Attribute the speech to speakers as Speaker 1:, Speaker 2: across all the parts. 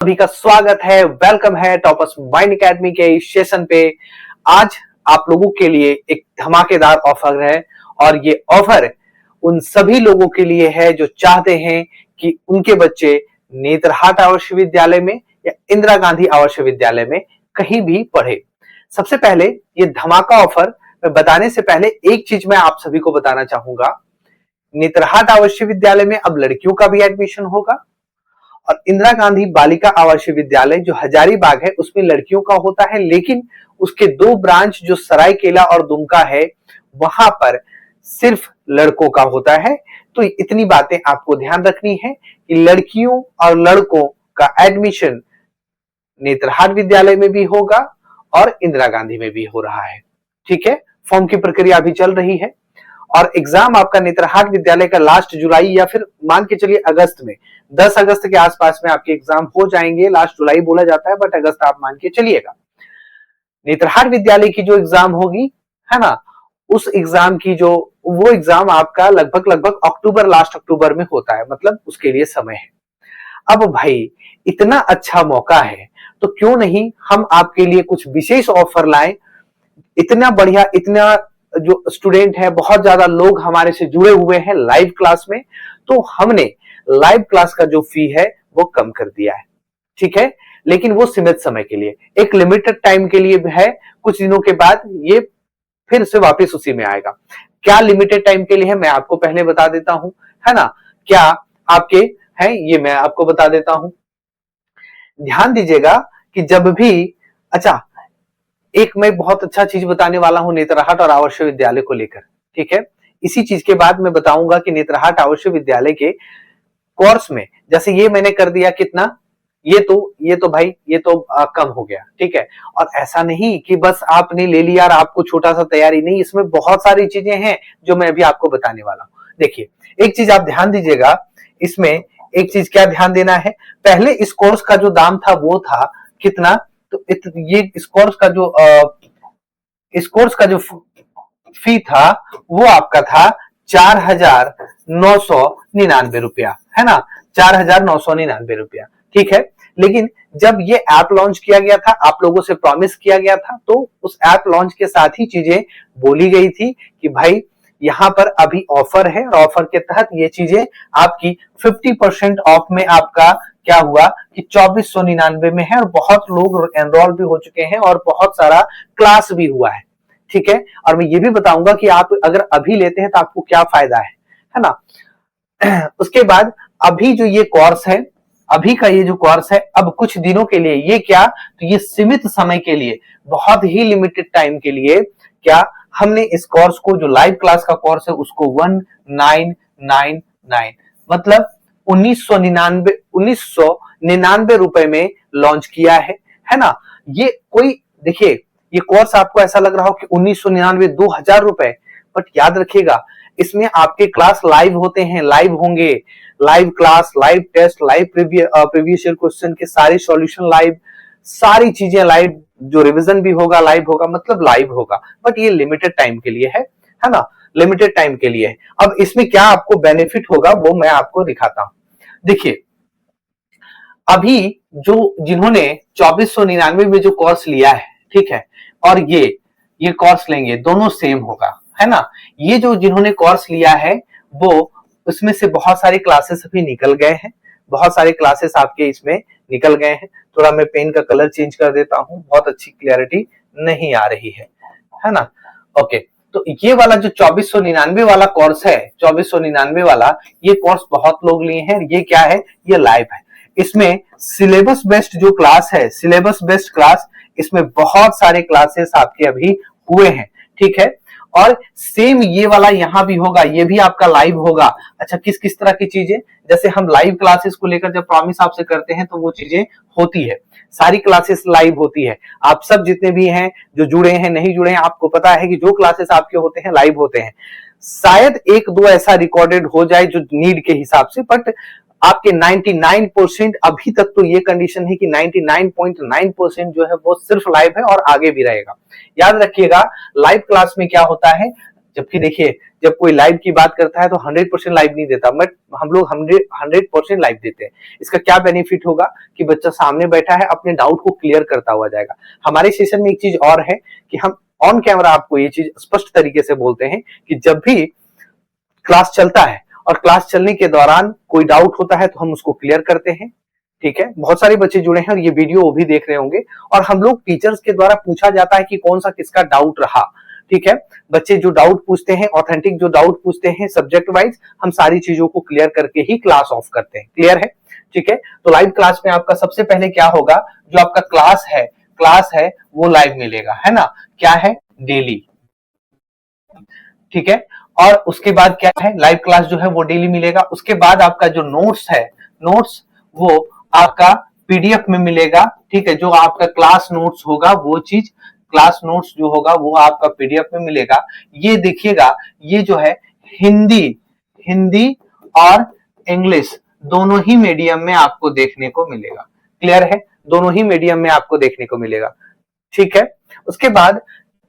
Speaker 1: सभी का स्वागत है, वेलकम है टॉपर्स माइंड एकेडमी के इस सेशन पे। आज आप लोगों के लिए एक धमाकेदार ऑफर है और ये ऑफर उन सभी लोगों के लिए है जो चाहते हैं कि उनके बच्चे नेतरहाट आदर्श विद्यालय में या इंदिरा गांधी आदर्श विद्यालय में कहीं भी पढ़े। सबसे पहले ये धमाका ऑफर मैं बताने से पहले एक चीज मैं आप सभी को बताना चाहूंगा। नेतरहाट आदर्श विद्यालय में अब लड़कियों का भी एडमिशन होगा और इंदिरा गांधी बालिका आवासीय विद्यालय जो हजारीबाग है उसमें लड़कियों का होता है, लेकिन उसके दो ब्रांच जो सरायकेला और दुमका है वहां पर सिर्फ लड़कों का होता है। तो इतनी बातें आपको ध्यान रखनी है कि लड़कियों और लड़कों का एडमिशन नेतरहाट विद्यालय में भी होगा और इंदिरा गांधी में भी हो रहा है। ठीक है, फॉर्म की प्रक्रिया अभी चल रही है और एग्जाम आपका नेतरहाट विद्यालय का लास्ट जुलाई या फिर मान के चलिए अगस्त में 10 अगस्त के आसपास में आपके एग्जाम हो जाएंगे। लास्ट जुलाई बोला जाता है बट अगस्त आप मान के चलिएगा। नेतरहाट विद्यालय की जो एग्जाम होगी है ना, उस एग्जाम की जो वो एग्जाम आपका लगभग अक्टूबर, लास्ट अक्टूबर में होता है, मतलब उसके लिए समय है। अब भाई इतना अच्छा मौका है तो क्यों नहीं हम आपके लिए कुछ विशेष ऑफर लाएं। इतना बढ़िया, इतना जो स्टूडेंट है, बहुत ज्यादा लोग हमारे से जुड़े हुए हैं लाइव क्लास में, तो हमने लाइव क्लास का जो फी है वो कम कर दिया है। ठीक है, लेकिन वो सीमित समय के लिए, एक लिमिटेड टाइम के लिए है। कुछ दिनों के बाद ये फिर से वापस उसी में आएगा। क्या लिमिटेड टाइम के लिए है मैं आपको पहले बता देता हूं, है ना। क्या आपके है ये मैं आपको बता देता हूं। ध्यान दीजिएगा कि जब भी, अच्छा एक मैं बहुत अच्छा चीज बताने वाला हूं नेतरहाट और आदर्श विद्यालय को लेकर। ठीक है, इसी चीज के बाद मैं बताऊंगा कि नेतरहाट आदर्श विद्यालय के कोर्स में, जैसे ये मैंने कर दिया कितना, ये तो भाई ये तो कम हो गया। ठीक है, और ऐसा नहीं कि बस आपने ले लिया और आपको छोटा सा तैयारी नहीं, इसमें बहुत सारी चीजें हैं जो मैं अभी आपको बताने वाला हूं। देखिए एक चीज आप ध्यान दीजिएगा, इसमें एक चीज क्या ध्यान देना है। पहले इस कोर्स का जो दाम था वो था कितना, तो ये इस कोर्स का जो फी था वो आपका था 4,999 रुपया, है ना, 4,999 रुपया। ठीक है, लेकिन जब ये ऐप लॉन्च किया गया था, आप लोगों से प्रॉमिस किया गया था, तो उस ऐप लॉन्च के साथ ही चीजें बोली गई थी कि भाई यहां पर अभी ऑफर है और ऑफर के तहत ये चीजें आपकी 50% ऑफ में आपका क्या हुआ कि 2499 में है और बहुत लोग एनरोल भी हो चुके हैं और बहुत सारा क्लास भी हुआ है। ठीक है, और मैं ये भी बताऊंगा कि आप अगर अभी लेते हैं तो आपको क्या फायदा है ना। उसके बाद अभी जो ये कोर्स है, अभी का ये जो कोर्स है अब कुछ दिनों के लिए, ये क्या, तो ये सीमित समय के लिए, बहुत ही लिमिटेड टाइम के लिए क्या हमने इस कोर्स को, जो लाइव क्लास का कोर्स है, उसको 1999 मतलब 1999 रुपए में लॉन्च किया है ना। ये कोई, देखिए ये कोर्स आपको ऐसा लग रहा हो कि 1999 2000 रुपए, बट याद रखिएगा इसमें आपके क्लास लाइव होते हैं, लाइव होंगे, live class, live test, live previous year question के सारे सॉल्यूशन लाइव, सारी चीजें लाइव, जो रिवीजन भी होगा लाइव होगा, मतलब लाइव होगा। बट ये लिमिटेड टाइम के लिए है ना, लिमिटेड टाइम के लिए है। अब इसमें क्या आपको बेनिफिट होगा वो मैं आपको दिखाता हूं। देखिए अभी जो जिन्होंने 2499 में जो कोर्स लिया है, ठीक है, और ये कोर्स लेंगे, दोनों सेम होगा, है ना। ये जो जिन्होंने कोर्स लिया है वो, उसमें से बहुत सारे क्लासेस अभी निकल गए हैं, बहुत सारे क्लासेस आपके इसमें निकल गए हैं। थोड़ा मैं पेन का कलर चेंज कर देता हूं, बहुत अच्छी क्लैरिटी नहीं आ रही है ना। ओके, तो ये वाला जो 2499 वाला कोर्स है, 2499 वाला ये कोर्स बहुत लोग लिए हैं। ये क्या है, ये लाइव है। इसमें सिलेबस बेस्ड जो क्लास है, सिलेबस बेस्ड क्लास, इसमें बहुत सारे क्लासेस आपके अभी हुए हैं। ठीक है, और सेम ये वाला यहां भी होगा, ये भी आपका लाइव होगा। अच्छा, किस किस तरह की चीजें, जैसे हम लाइव क्लासेस को लेकर जब प्रॉमिस आपसे करते हैं तो वो चीजें होती है, सारी क्लासेस लाइव होती है। आप सब जितने भी हैं, जो जुड़े हैं नहीं जुड़े हैं, आपको पता है कि जो क्लासेस आपके होते हैं लाइव होते हैं। शायद एक दो ऐसा रिकॉर्डेड हो जाए जो नीड के हिसाब से, बट आपके 99% अभी तक तो ये कंडीशन है कि 99.9% जो है वो सिर्फ लाइव है और आगे भी रहेगा। याद रखिएगा लाइव क्लास में क्या होता है, जबकि देखिए जब कोई लाइव की बात करता है तो 100% लाइव नहीं देता, बट हम लोग 100% लाइव देते हैं। इसका क्या बेनिफिट होगा कि बच्चा सामने बैठा है, अपने डाउट को क्लियर करता हुआ जाएगा। हमारे सेशन में एक चीज और है कि हम ऑन कैमरा आपको ये चीज स्पष्ट तरीके से बोलते हैं कि जब भी क्लास चलता है और क्लास चलने के दौरान कोई डाउट होता है तो हम उसको क्लियर करते हैं। ठीक है, बहुत सारे बच्चे जुड़े हैं और ये वीडियो वो भी देख रहे होंगे, और हम लोग टीचर्स के द्वारा पूछा जाता है कि कौन सा किसका डाउट रहा। ठीक है, बच्चे जो डाउट पूछते हैं, ऑथेंटिक जो डाउट पूछते हैं सब्जेक्ट वाइज, हम सारी चीजों को क्लियर करके ही क्लास ऑफ करते हैं। क्लियर है? ठीक है, तो लाइव क्लास में आपका सबसे पहले क्या होगा, जो आपका क्लास है वो लाइव मिलेगा, है ना। क्या है? डेली। ठीक है, और उसके बाद क्या है, लाइव क्लास जो है वो डेली मिलेगा। उसके बाद आपका जो नोट्स है, नोट्स वो आपका पीडीएफ में मिलेगा। ठीक है, जो आपका क्लास नोट्स होगा वो चीज, क्लास नोट्स जो होगा वो आपका पीडीएफ में मिलेगा। ये देखिएगा, ये जो है हिंदी और इंग्लिश दोनों ही मीडियम में आपको देखने को मिलेगा। क्लियर है? दोनों ही मीडियम में आपको देखने को मिलेगा। ठीक है, उसके बाद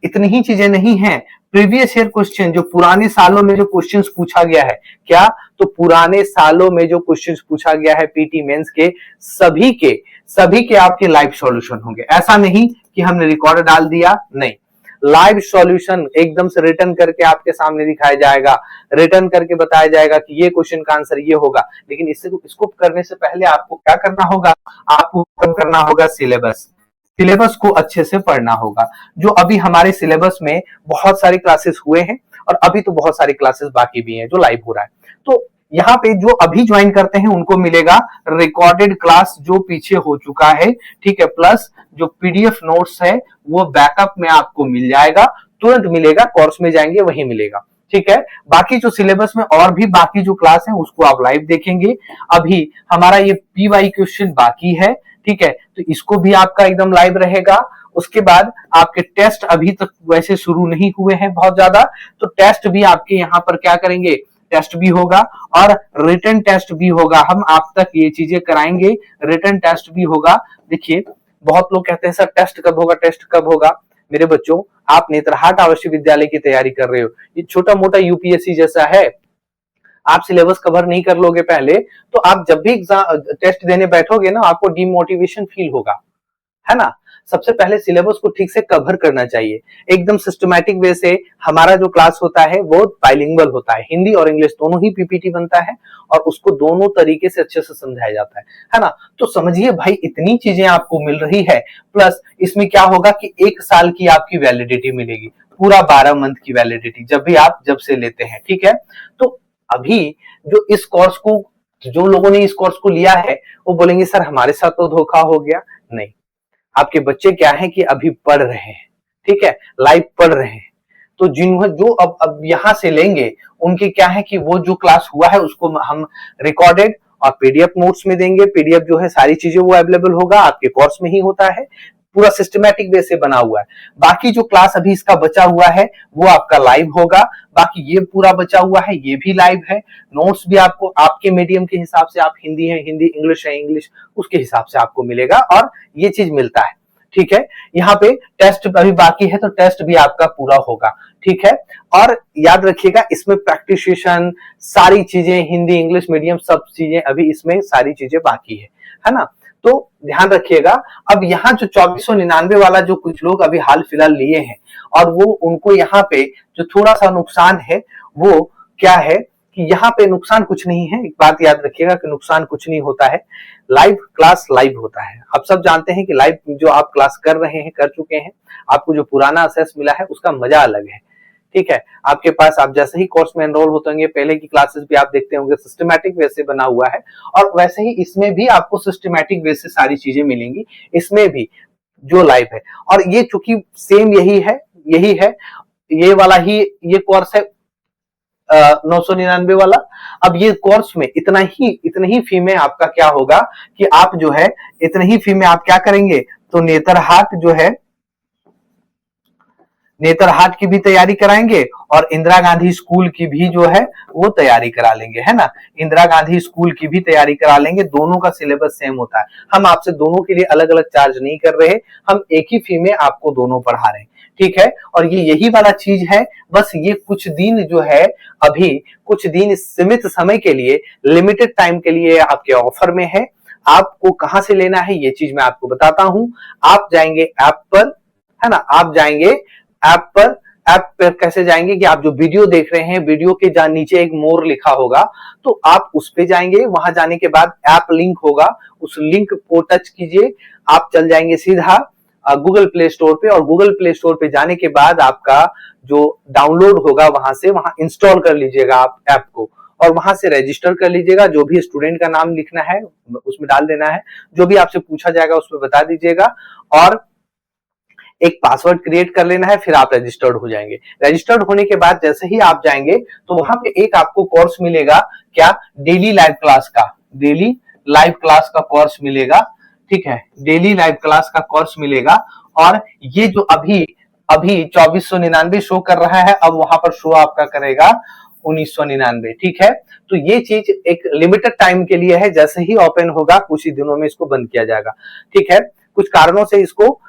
Speaker 1: इतनी ही चीजें नहीं है, प्रीवियस ईयर क्वेश्चन, जो पुराने सालों में जो क्वेश्चंस पूछा गया है, क्या तो पुराने सालों में जो क्वेश्चंस पूछा गया है पीटी मेंस के, सभी के आपके लाइव सॉल्यूशन होंगे। ऐसा नहीं कि हमने रिकॉर्ड डाल दिया, नहीं, लाइव सॉल्यूशन एकदम से रिटर्न करके आपके सामने दिखाया जाएगा, रिटर्न करके बताया जाएगा कि ये क्वेश्चन का आंसर ये होगा। लेकिन इसको करने से पहले आपको क्या करना होगा, आपको करना होगा सिलेबस को अच्छे से पढ़ना होगा। जो अभी हमारे सिलेबस में बहुत सारे क्लासेस हुए हैं और अभी तो बहुत सारी क्लासेस बाकी भी हैं जो लाइव हो रहा है। तो यहाँ पे जो अभी ज्वाइन करते हैं उनको मिलेगा रिकॉर्डेड क्लास जो पीछे हो चुका है। ठीक है, प्लस जो पीडीएफ नोट्स है वो बैकअप में आपको मिल जाएगा, तुरंत मिलेगा, कोर्स में जाएंगे वही मिलेगा। ठीक है, बाकी जो सिलेबस में और भी बाकी जो क्लास है उसको आप लाइव देखेंगे। अभी हमारा ये पीवाई क्वेश्चन बाकी है। ठीक है, तो इसको भी आपका एकदम लाइव रहेगा। उसके बाद आपके टेस्ट अभी तक वैसे शुरू नहीं हुए हैं बहुत ज्यादा, तो टेस्ट भी आपके यहाँ पर क्या करेंगे, टेस्ट भी होगा और रिटन टेस्ट भी होगा। हम आप तक ये चीजें कराएंगे, रिटन टेस्ट भी होगा। देखिए बहुत लोग कहते हैं सर टेस्ट कब होगा, टेस्ट कब होगा। मेरे बच्चों, आप नेतरहाट आवासीय विद्यालय की तैयारी कर रहे हो, ये छोटा मोटा यूपीएससी जैसा है। आप सिलेबस कवर नहीं कर लोगे पहले, तो आप जब भी एग्जाम टेस्ट देने बैठोगे ना, आपको डिमोटिवेशन फील होगा, है ना। सबसे पहले सिलेबस को ठीक से कवर करना चाहिए, एकदम सिस्टमैटिक वे से। हमारा जो क्लास होता है वो बाइलिंगुअल होता है, हिंदी और इंग्लिश दोनों ही पीपीटी बनता है और उसको दोनों तरीके से अच्छे से समझाया जाता है ना। तो समझिए भाई, इतनी चीजें आपको मिल रही है, प्लस इसमें क्या होगा कि 1 साल की आपकी वैलिडिटी मिलेगी, पूरा 12 मंथ की वैलिडिटी जब से लेते हैं। ठीक है, तो अभी जो इस कोर्स को, जो लोगों ने इस कोर्स को लिया है वो बोलेंगे सर हमारे साथ तो धोखा हो गया। नहीं, आपके बच्चे क्या है कि अभी पढ़ रहे हैं, ठीक है, लाइव पढ़ रहे हैं। तो जो अब यहां से लेंगे उनके क्या है कि वो जो क्लास हुआ है उसको हम रिकॉर्डेड और पीडीएफ नोट्स में देंगे। पीडीएफ जो है सारी चीजें वो अवेलेबल होगा, आपके कोर्स में ही होता है, पूरा सिस्टमैटिक वे से बना हुआ है। बाकी जो क्लास अभी इसका बचा हुआ है वो आपका लाइव होगा, बाकी ये पूरा बचा हुआ है ये भी लाइव है। नोट्स भी आपको आपके मीडियम के हिसाब से, आप हिंदी है हिंदी, इंग्लिश है इंग्लिश, उसके हिसाब से आपको मिलेगा और ये चीज मिलता है। ठीक है, यहाँ पे टेस्ट अभी बाकी है तो टेस्ट भी आपका पूरा होगा। ठीक है, और याद रखिएगा इसमें प्रैक्टिसेशन सारी चीजें, हिंदी इंग्लिश मीडियम सब चीजें अभी इसमें सारी चीजें बाकी है ना। तो ध्यान रखिएगा। अब यहाँ जो 2499 वाला जो कुछ लोग अभी हाल फिलहाल लिए हैं और वो उनको यहाँ पे जो थोड़ा सा नुकसान है वो क्या है कि यहाँ पे नुकसान कुछ नहीं है। एक बात याद रखिएगा कि नुकसान कुछ नहीं होता है, लाइव क्लास लाइव होता है। आप सब जानते हैं कि लाइव जो आप क्लास कर रहे हैं, कर चुके हैं, आपको जो पुराना असेस मिला है उसका मजा अलग है। ठीक है, आपके पास आप जैसे ही कोर्स में एनरोल होते होंगे, पहले की क्लासेस भी आप देखते होंगे सिस्टमैटिक वे से बना हुआ है और वैसे ही इसमें भी आपको सिस्टमैटिक वे से सारी चीजें मिलेंगी, इसमें भी जो लाइव है। और ये चूंकि सेम यही है, ये वाला ही ये कोर्स है 999 वाला। अब ये कोर्स में इतना ही फी में आपका क्या होगा कि आप जो है इतने ही फी में आप क्या करेंगे, तो नेतरहाट की भी तैयारी कराएंगे और इंदिरा गांधी स्कूल की भी जो है वो तैयारी करा लेंगे, है ना। इंदिरा गांधी स्कूल की भी तैयारी करा लेंगे, दोनों का सिलेबस सेम होता है। हम आपसे दोनों के लिए अलग अलग चार्ज नहीं कर रहे, हम एक ही फी में आपको दोनों पढ़ा रहे हैं। ठीक है। और ये यही वाला चीज है, बस ये कुछ दिन जो है, अभी कुछ दिन सीमित समय के लिए, लिमिटेड टाइम के लिए आपके ऑफर में है। आपको कहां से लेना है ये चीज मैं आपको बताता हूं। आप जाएंगे ऐप पर, है ना, आप जाएंगे ऐप पर। ऐप पर कैसे जाएंगे कि आप जो वीडियो देख रहे हैं, वीडियो के नीचे एक मोर लिखा होगा, तो आप उस पे जाएंगे। वहां जाने के बाद ऐप लिंक होगा, उस लिंक को टच कीजिए, आप चल जाएंगे सीधा गूगल प्ले स्टोर पे। और गूगल प्ले स्टोर पे जाने के बाद आपका जो डाउनलोड होगा, वहां से वहां इंस्टॉल कर लीजिएगा आप ऐप को, और वहां से रजिस्टर कर लीजिएगा। जो भी स्टूडेंट का नाम लिखना है उसमें डाल देना है, जो भी आपसे पूछा जाएगा उसमें बता दीजिएगा, और एक पासवर्ड क्रिएट कर लेना है, फिर आप रजिस्टर्ड हो जाएंगे। रजिस्टर्ड होने के बाद जैसे ही आप जाएंगे तो वहां पे एक आपको कोर्स मिलेगा, क्या, डेली लाइव क्लास का, डेली लाइव क्लास का कोर्स मिलेगा, ठीक है, डेली लाइव क्लास का कोर्स मिलेगा। और ये जो अभी अभी 2499 शो कर रहा है, अब वहां पर शो आपका करेगा 1999, ठीक है। तो ये चीज एक लिमिटेड टाइम के लिए है, जैसे ही ओपन होगा कुछ ही दिनों में इसको बंद किया जाएगा, ठीक है। कुछ कारणों से इसको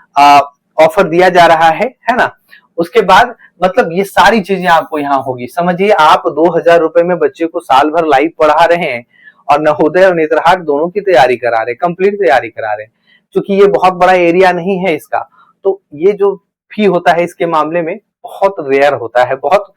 Speaker 1: ऑफर दिया जा रहा है ना। उसके बाद मतलब ये सारी चीजें आपको यहाँ होगी। समझिए आप 2000 रुपए में बच्चे को साल भर लाइव पढ़ा रहे हैं, और नवोदय और नेत्रहाट दोनों की तैयारी करा रहे हैं, कंप्लीट तैयारी करा रहे हैं। क्योंकि ये बहुत बड़ा एरिया नहीं है इसका, तो ये जो फी होता है इसके मामले में बहुत रेयर होता है, बहुत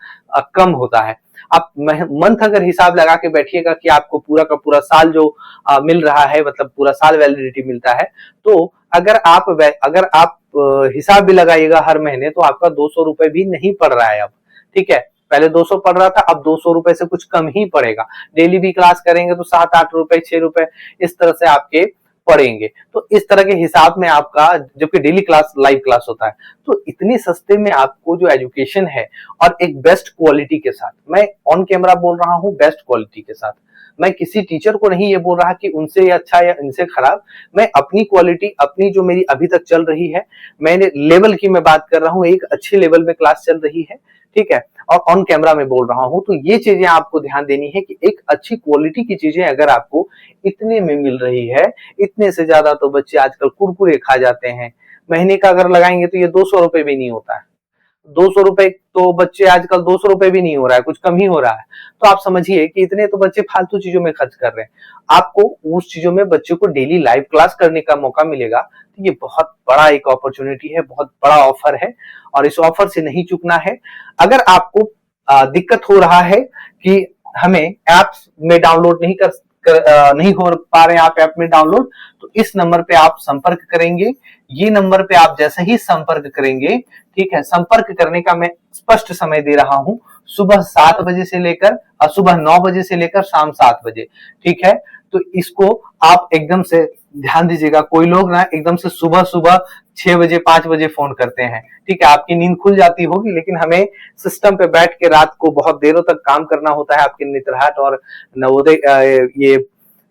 Speaker 1: कम होता है। आप मंथ अगर हिसाब लगा के बैठिएगा कि आपको पूरा का पूरा साल जो मिल रहा है, मतलब पूरा साल वैलिडिटी मिलता है, तो अगर आप हिसाब भी लगाइएगा हर महीने, तो आपका 200 रुपए भी नहीं पड़ रहा है अब, ठीक है। पहले 200 पड़ रहा था, अब 200 रुपए से कुछ कम ही पड़ेगा। डेली भी क्लास करेंगे तो 7-8 रुपए, 6 रुपए इस तरह से आपके पड़ेंगे। तो इस तरह के हिसाब में आपका, जबकि डेली क्लास लाइव क्लास होता है, तो इतनी सस्ते में आपको जो एजुकेशन है, और एक बेस्ट क्वालिटी के साथ, मैं ऑन कैमरा बोल रहा हूँ, बेस्ट क्वालिटी के साथ, मैं किसी टीचर को नहीं ये बोल रहा कि उनसे अच्छा या इनसे खराब, मैं अपनी क्वालिटी, अपनी जो मेरी अभी तक चल रही है, मैंने लेवल की मैं बात कर रहा हूँ, एक अच्छे लेवल में क्लास चल रही है, ठीक है, और ऑन कैमरा में बोल रहा हूं। तो ये चीजें आपको ध्यान देनी है कि एक अच्छी क्वालिटी की चीजें अगर आपको इतने में मिल रही है, इतने से ज्यादा तो बच्चे आजकल कुरकुरे खा जाते हैं। महीने का अगर लगाएंगे तो ये 200 रुपए भी नहीं होता है। 200 रुपए तो बच्चे आजकल 200 रुपए भी नहीं हो रहा है, कुछ कम ही हो रहा है। तो आप समझिए कि इतने तो बच्चे फालतू चीजों में खर्च कर रहे हैं। आपको उस चीजों में बच्चे को डेली लाइव क्लास करने का मौका मिलेगा, तो ये बहुत बड़ा एक अपॉर्चुनिटी है, बहुत बड़ा ऑफर है, और इस ऑफर से नहीं चूकना है। अगर आपको दिक्कत हो रहा है कि हमें एप्स में डाउनलोड नहीं हो पा रहे हैं आप ऐप में डाउनलोड, तो इस नंबर पे आप संपर्क करेंगे। ये नंबर पे आप जैसे ही संपर्क करेंगे, ठीक है, संपर्क करने का मैं स्पष्ट समय दे रहा हूं, सुबह 7 बजे से लेकर सुबह 9 बजे से लेकर शाम 7 बजे, ठीक है। तो इसको आप एकदम से ध्यान दीजिएगा। कोई लोग ना एकदम से सुबह सुबह 6 बजे 5 बजे फोन करते हैं, ठीक है, आपकी नींद खुल जाती होगी, लेकिन हमें सिस्टम पे बैठ के रात को बहुत देरों तक काम करना होता है आपके नेत्रहाट और नवोदय ये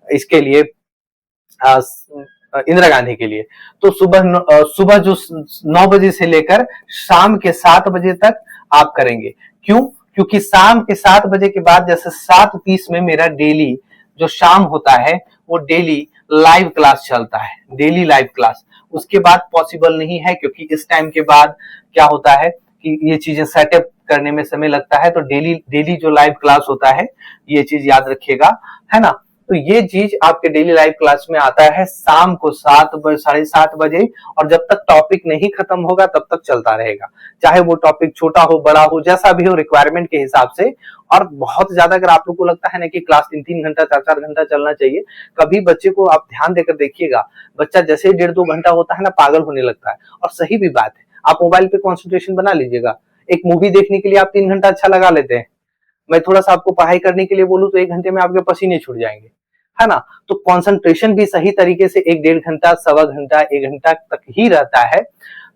Speaker 1: इसके लिए इंदिरा गांधी के लिए। तो सुबह जो 9 बजे से लेकर शाम के 7 बजे तक आप करेंगे। क्यों? क्योंकि शाम के 7 बजे के बाद जैसे 7:30 में मेरा डेली जो शाम होता है वो डेली लाइव क्लास चलता है, डेली लाइव क्लास। उसके बाद पॉसिबल नहीं है, क्योंकि इस टाइम के बाद क्या होता है कि ये चीजें सेटअप करने में समय लगता है। तो डेली जो लाइव क्लास होता है, ये चीज याद रखिएगा, है ना। तो ये चीज आपके डेली लाइव क्लास में आता है शाम को 7 बजे 7:30 बजे, और जब तक टॉपिक नहीं खत्म होगा तब तक चलता रहेगा, चाहे वो टॉपिक छोटा हो बड़ा हो, जैसा भी हो, रिक्वायरमेंट के हिसाब से। और बहुत ज्यादा अगर आप लोग को लगता है ना कि क्लास 3-3 घंटा 4-4 घंटा चलना चाहिए, कभी बच्चे को आप ध्यान देकर देखिएगा, बच्चा जैसे 1.5-2 घंटा होता है ना, पागल होने लगता है। और सही भी बात है, आप मोबाइल पे कॉन्सेंट्रेशन बना लीजिएगा। एक मूवी देखने के लिए आप 3 घंटा अच्छा लगा लेते हैं, मैं थोड़ा सा आपको पढ़ाई करने के लिए बोलूं तो 1 घंटे में आपके पसीने छूट जाएंगे, है ना। तो कंसंट्रेशन भी सही तरीके से 1-1.5 घंटा, सवा घंटा, 1 घंटा तक ही रहता है,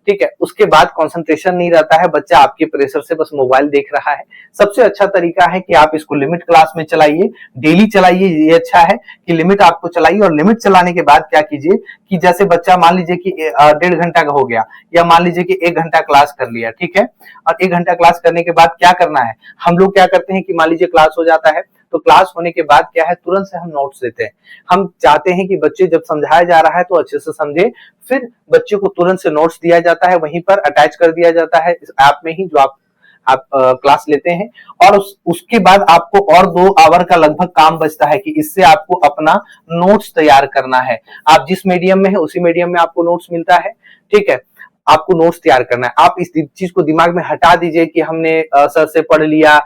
Speaker 1: ठीक है। उसके बाद कंसंट्रेशन नहीं रहता है, बच्चा आपके प्रेशर से बस मोबाइल देख रहा है। सबसे अच्छा तरीका है कि आप इसको लिमिट क्लास में चलाइए, डेली चलाइए। ये अच्छा है कि लिमिट आपको चलाइए, और लिमिट चलाने के बाद क्या कीजिए कि जैसे बच्चा मान लीजिए कि 1.5 घंटा का हो गया, या मान लीजिए कि 1 घंटा क्लास कर लिया, ठीक है। और 1 घंटा क्लास करने के बाद क्या करना है, हम लोग क्या करते हैं कि मान लीजिए क्लास हो जाता है तो क्लास होने के बाद क्या है, तुरंत से हम नोट्स देते हैं। हम चाहते हैं कि बच्चे जब समझाया जा रहा है तो अच्छे से समझे, फिर बच्चे को तुरंत से नोट्स दिया जाता है, वहीं पर अटैच कर दिया जाता है इस ऐप में ही जो आप क्लास लेते हैं। और उसके बाद आपको और 2 आवर का लगभग काम बचता है कि इससे आपको अपना नोट्स तैयार करना है। आप जिस मीडियम में है उसी मीडियम में आपको नोट्स मिलता है, ठीक है। आपको नोट्स तैयार करना है। आप इस चीज को दिमाग में हटा दीजिए कि हमने सर से पढ़ लिया,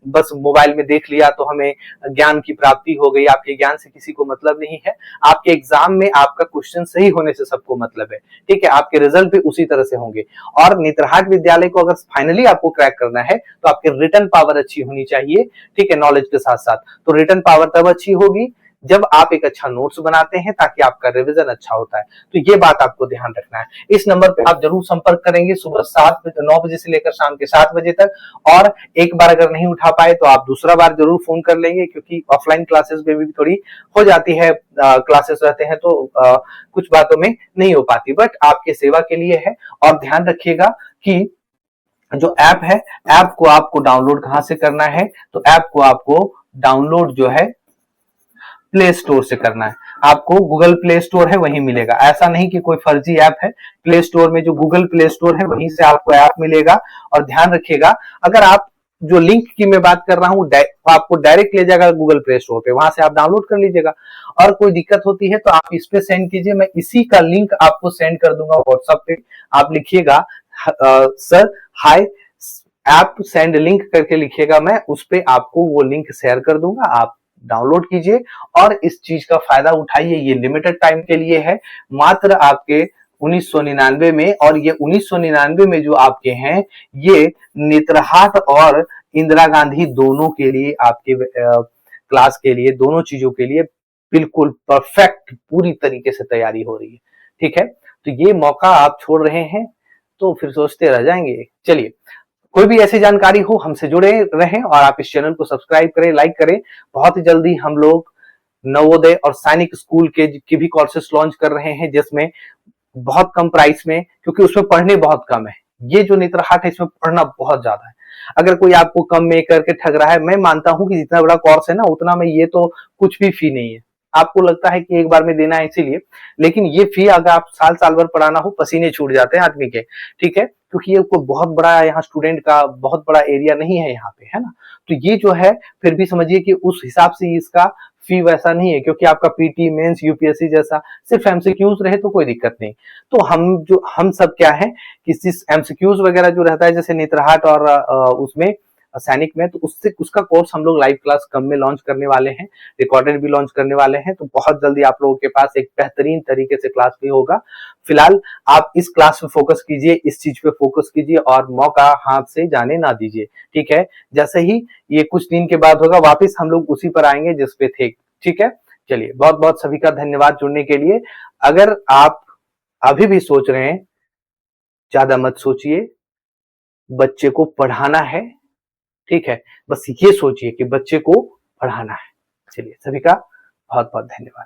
Speaker 1: बस मोबाइल में देख लिया तो हमें ज्ञान की प्राप्ति हो गई। आपके ज्ञान से किसी को मतलब नहीं है। आपके एग्जाम में आपका क्वेश्चन सही होने से सबको मतलब है, ठीक है। आपके रिजल्ट भी उसी तरह से होंगे। और नेत्रहाट विद्यालय को अगर फाइनली आपको क्रैक करना है तो आपकी रिटन पावर अच्छी होनी चाहिए, ठीक है, नॉलेज के साथ साथ। तो रिटन पावर तब अच्छी होगी जब आप एक अच्छा नोट्स बनाते हैं, ताकि आपका रिवीजन अच्छा होता है। तो ये बात आपको ध्यान रखना है। इस नंबर पे आप जरूर संपर्क करेंगे सुबह 9 बजे से लेकर शाम के 7 बजे तक। और एक बार अगर नहीं उठा पाए तो आप दूसरा बार जरूर फोन कर लेंगे, क्योंकि ऑफलाइन क्लासेस में भी थोड़ी हो जाती है, क्लासेस रहते हैं तो कुछ बातों में नहीं हो पाती, बट आपके सेवा के लिए है। और ध्यान रखिएगा कि जो ऐप है, ऐप को आपको डाउनलोड कहां से करना है, तो ऐप को आपको डाउनलोड जो है प्ले स्टोर से करना है। आपको गूगल प्ले स्टोर है वहीं मिलेगा, ऐसा नहीं कि कोई फर्जी ऐप है। प्ले स्टोर में जो गूगल प्ले स्टोर है वहीं से आपको ऐप मिलेगा। और ध्यान रखिएगा, अगर आप जो लिंक की मैं बात कर रहा हूं आपको डायरेक्ट ले जाएगा गूगल प्ले स्टोर पे, वहां से आप डाउनलोड कर लीजिएगा। और कोई दिक्कत होती है तो आप इस पे सेंड कीजिए, मैं इसी का लिंक आपको सेंड कर दूंगा व्हाट्सएप पे। आप लिखिएगा sir hi app send link करके लिखिएगा, मैं उस पे आपको वो लिंक शेयर कर दूंगा। आप डाउनलोड कीजिए और इस चीज का फायदा उठाइए। ये लिमिटेड टाइम के लिए है, मात्र आपके 1999 में। और ये 1999 में जो आपके हैं, ये नेत्रहाट और इंदिरा गांधी दोनों के लिए, आपके क्लास के लिए, दोनों चीजों के लिए बिल्कुल परफेक्ट पूरी तरीके से तैयारी हो रही है, ठीक है। तो ये मौका आप छोड़ रहे हैं तो फिर सोचते रह जाएंगे। चलिए, कोई भी ऐसी जानकारी हो हमसे जुड़े रहें और आप इस चैनल को सब्सक्राइब करें, लाइक करें। बहुत ही जल्दी हम लोग नवोदय और सैनिक स्कूल के की भी कोर्सेस लॉन्च कर रहे हैं, जिसमें बहुत कम प्राइस में, क्योंकि उसमें पढ़ने बहुत कम है। ये जो नेत्रहाट है इसमें पढ़ना बहुत ज्यादा है। अगर कोई आपको कम में करके ठग रहा है, मैं मानता हूं कि जितना बड़ा कोर्स है ना उतना में ये तो कुछ भी फी नहीं है। आपको लगता है कि एक बार में देना है इसीलिए, लेकिन ये फी अगर आप साल साल भर पढ़ाना हो, पसीने छूट जाते हैं आदमी के, ठीक है। क्योंकि ये कोई बहुत बड़ा यहाँ स्टूडेंट का बहुत बड़ा एरिया नहीं है यहाँ पे, है ना। तो ये जो है फिर भी समझिए कि उस हिसाब से इसका फी वैसा नहीं है, क्योंकि आपका पीटी मेंस यूपीएससी जैसा सिर्फ एमसीक्यूज रहे तो कोई दिक्कत नहीं। तो हम सब क्या है कि एमसीक्यूज वगैरह जो रहता है जैसे नेत्रहाट और उसमें सैनिक में, तो उससे उसका कोर्स हम लोग लाइव क्लास कम में लॉन्च करने वाले हैं, रिकॉर्डेड भी लॉन्च करने वाले हैं। तो बहुत जल्दी आप लोगों के पास एक बेहतरीन तरीके से क्लास भी होगा। फिलहाल आप इस क्लास पे फोकस कीजिए, इस चीज पे फोकस कीजिए और मौका हाथ से जाने ना दीजिए, ठीक है। जैसे ही ये कुछ दिन के बाद होगा, वापस हम लोग उसी पर आएंगे जिस पे थे, ठीक है। चलिए, बहुत बहुत सभी का धन्यवाद जुड़ने के लिए। अगर आप अभी भी सोच रहे हैं, ज्यादा मत सोचिए, बच्चे को पढ़ाना है, ठीक है। बस ये सोचिए कि बच्चे को पढ़ाना है। चलिए, सभी का बहुत बहुत धन्यवाद।